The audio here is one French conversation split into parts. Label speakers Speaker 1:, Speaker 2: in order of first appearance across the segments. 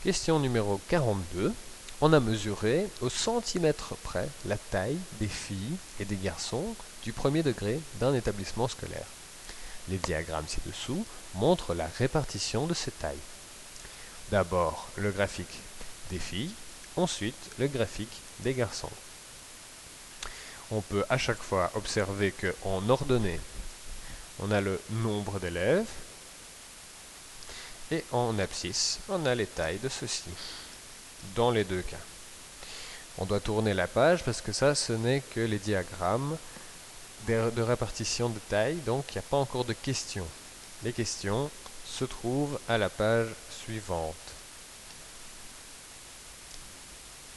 Speaker 1: Question numéro 42. On a mesuré au centimètre près la taille des filles et des garçons du premier degré d'un établissement scolaire. Les diagrammes ci-dessous montrent la répartition de ces tailles. D'abord le graphique des filles, ensuite le graphique des garçons. On peut à chaque fois observer qu'en ordonnée, on a le nombre d'élèves et en abscisse, on a les tailles de ceux-ci, dans les deux cas. On doit tourner la page parce que ça, ce n'est que les diagrammes de répartition de taille, donc il n'y a pas encore de questions. Les questions se trouvent à la page suivante.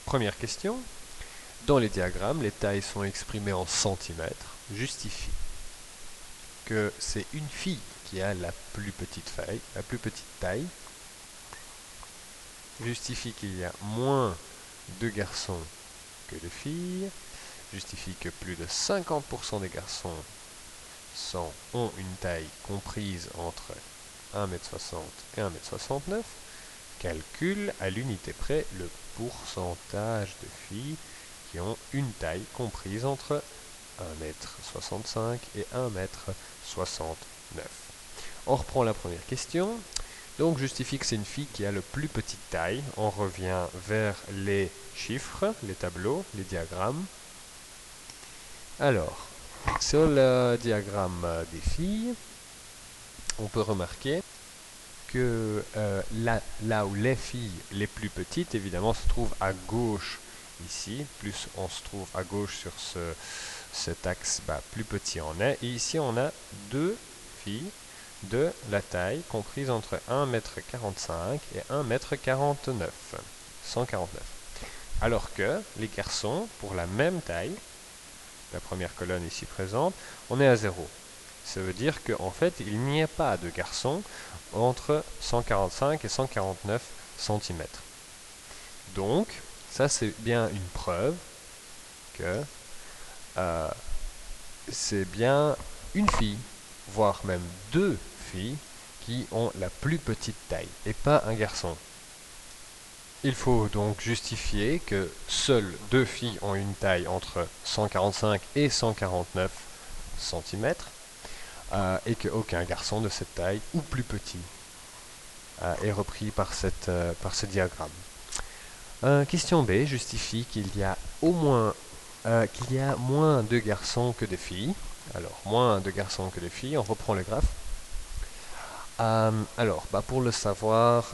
Speaker 1: Première question. Dans les diagrammes, les tailles sont exprimées en centimètres. Justifie que c'est une fille qui a la plus petite taille. Justifie qu'il y a moins de garçons que de filles. Justifie que plus de 50% des garçons ont une taille comprise entre 1,60 m et 1,69 m. Calcule à l'unité près le pourcentage de filles qui ont une taille comprise entre 1,65 m et 1,69 m. On reprend la première question. Donc justifie que c'est une fille qui a le plus petite taille. On revient vers les chiffres, les tableaux, les diagrammes. Alors, sur le diagramme des filles, on peut remarquer que là où les filles les plus petites, évidemment, se trouvent à gauche ici, plus on se trouve à gauche sur cet axe, plus petit on est. Et ici, on a deux filles de la taille comprise entre 1,45 m et 1,49 m, 149. Alors que les garçons, pour la même taille, la première colonne ici présente, on est à 0. Ça veut dire qu'en fait, il n'y a pas de garçons entre 145 et 149 cm. Donc, ça c'est bien une preuve que c'est bien une fille, voire même deux filles, qui ont la plus petite taille, et pas un garçon. Il faut donc justifier que seules deux filles ont une taille entre 145 et 149 cm, et qu'aucun garçon de cette taille, ou plus petit, est repris par ce diagramme. Question B justifie qu'il y a moins de garçons que de filles. Alors, moins de garçons que de filles, on reprend le graphe. Pour le savoir,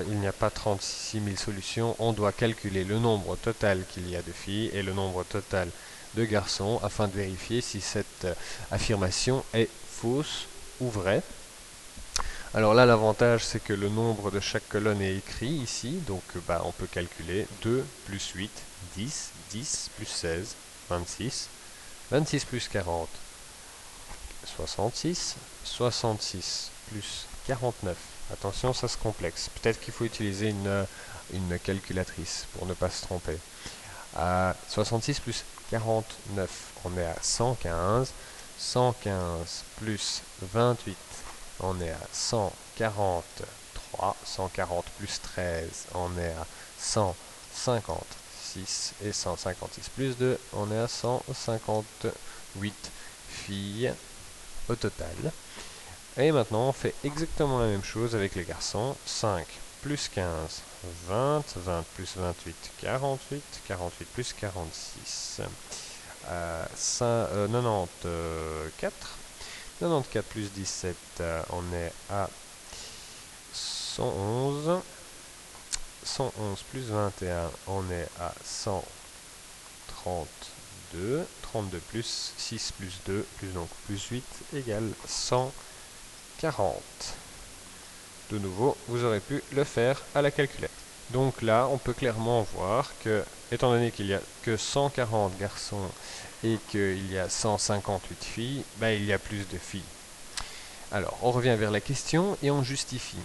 Speaker 1: il n'y a pas 36 000 solutions. On doit calculer le nombre total qu'il y a de filles et le nombre total de garçons afin de vérifier si cette affirmation est fausse ou vraie. Alors là, l'avantage, c'est que le nombre de chaque colonne est écrit ici. Donc, on peut calculer 2 plus 8, 10, 10 plus 16, 26, 26 plus 40, 66, 66 plus 49. Attention, ça se complexe. Peut-être qu'il faut utiliser une calculatrice pour ne pas se tromper. 66 plus 49, on est à 115. 115 plus 28, on est à 143. 140 plus 13, on est à 156. Et 156 plus 2, on est à 158 filles au total. Et maintenant, on fait exactement la même chose avec les garçons. 5 plus 15, 20. 20 plus 28, 48. 48 plus 46, 94. 94 plus 17, on est à 111. 111 plus 21, on est à 132. 32 plus 6 plus 2, plus 8, égale 140. De nouveau, vous aurez pu le faire à la calculette. Donc là, on peut clairement voir que, étant donné qu'il n'y a que 140 garçons et qu'il y a 158 filles, il y a plus de filles. Alors, on revient vers la question et on justifie.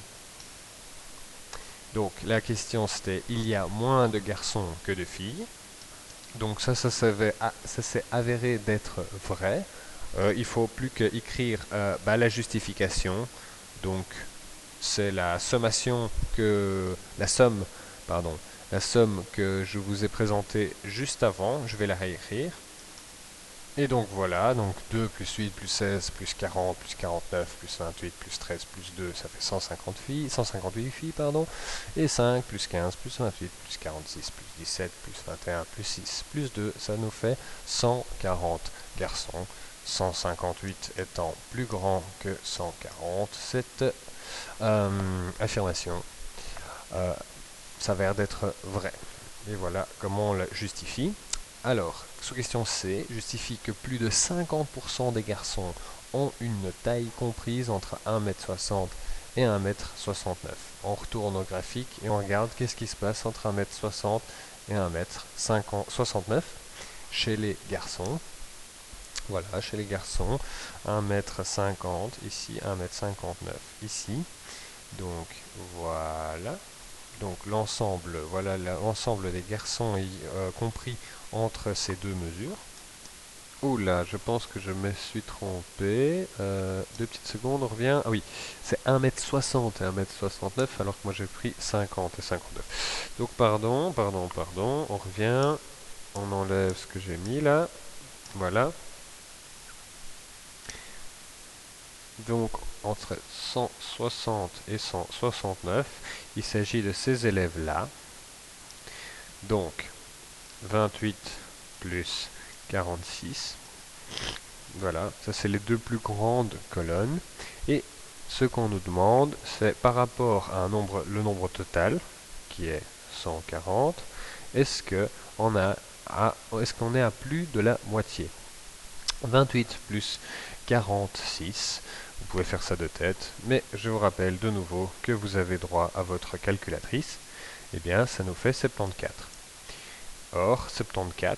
Speaker 1: Donc, la question c'était, il y a moins de garçons que de filles. Donc ça s'est avéré d'être vrai. Il faut plus qu'écrire la justification. Donc c'est la somme que je vous ai présentée juste avant. Je vais la réécrire. Et donc voilà, donc 2 plus 8 plus 16 plus 40 plus 49 plus 28 plus 13 plus 2, ça fait 158 filles, pardon. Et 5 plus 15 plus 28 plus 46 plus 17 plus 21 plus 6 plus 2, ça nous fait 140 garçons. 158 étant plus grand que 140, cette affirmation s'avère d'être vraie. Et voilà comment on la justifie. Alors, sous question C, justifie que plus de 50% des garçons ont une taille comprise entre 1m60 et 1m69. On retourne au graphique et on regarde qu'est-ce qui se passe entre 1m60 et 1m69 chez les garçons. Voilà, chez les garçons, 1m50 ici, 1m59 ici. Donc voilà. Donc l'ensemble, voilà l'ensemble des garçons compris entre ces deux mesures. Oula, je pense que je me suis trompé. 2 petites secondes, on revient. Ah oui, c'est 1m60 et 1m69, alors que moi j'ai pris 50 et 59. Donc pardon, on revient. On enlève ce que j'ai mis là. Voilà. Donc entre 160 et 169, il s'agit de ces élèves-là. Donc 28 plus 46. Voilà, ça c'est les deux plus grandes colonnes. Et ce qu'on nous demande, c'est par rapport à le nombre total, qui est 140, est-ce qu'on est à plus de la moitié? 28 plus 46, vous pouvez faire ça de tête, mais je vous rappelle de nouveau que vous avez droit à votre calculatrice. Eh bien, ça nous fait 74. Or, 74,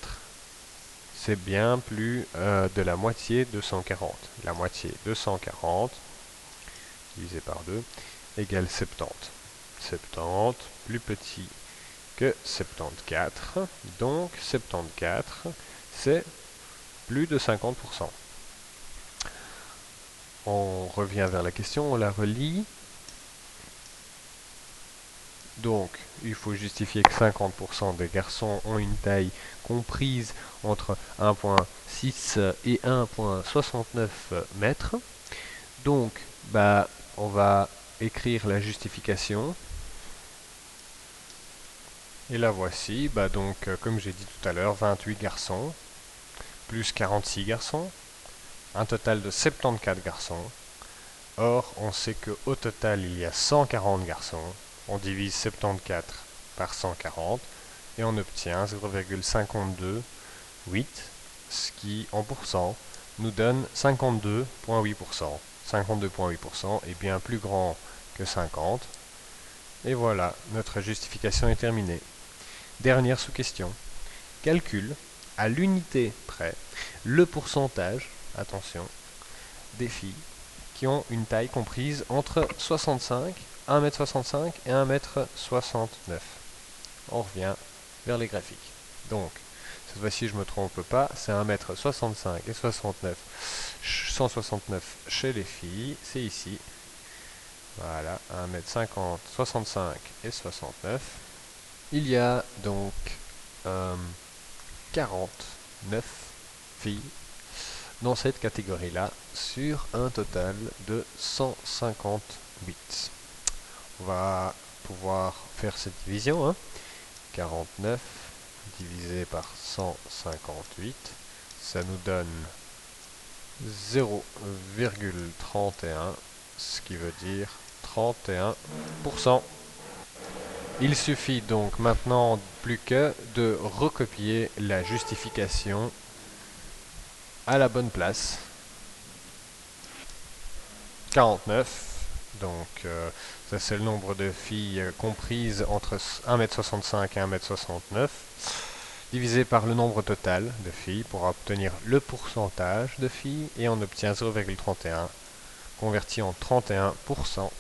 Speaker 1: c'est bien plus de la moitié de 140. La moitié de 140, divisé par 2, égale 70. 70, plus petit que 74. Donc, 74, c'est plus de 50%. On revient vers la question, on la relit. Donc, il faut justifier que 50% des garçons ont une taille comprise entre 1,6 et 1,69 mètres. Donc, on va écrire la justification. Et la voici. Comme j'ai dit tout à l'heure, 28 garçons, plus 46 garçons, un total de 74 garçons. Or, on sait qu'au total, il y a 140 garçons. On divise 74 par 140 et on obtient 0,528, ce qui, en pourcent, nous donne 52,8%. 52,8% est bien plus grand que 50. Et voilà, notre justification est terminée. Dernière sous-question. Calcule, à l'unité près, le pourcentage, attention, des filles qui ont une taille comprise entre 1m65 et 1m69. On revient vers les graphiques. Donc, cette fois-ci, je ne me trompe pas, c'est 1m65 et 169 chez les filles, c'est ici. Voilà, 1m50, 65 et 69. Il y a donc 49 filles dans cette catégorie-là sur un total de 158. On va pouvoir faire cette division. 49 divisé par 158, ça nous donne 0,31, ce qui veut dire 31%. Il suffit donc maintenant plus que de recopier la justification à la bonne place. 49, donc ça c'est le nombre de filles comprises entre 1m65 et 1m69, divisé par le nombre total de filles pour obtenir le pourcentage de filles, et on obtient 0,31, converti en 31%.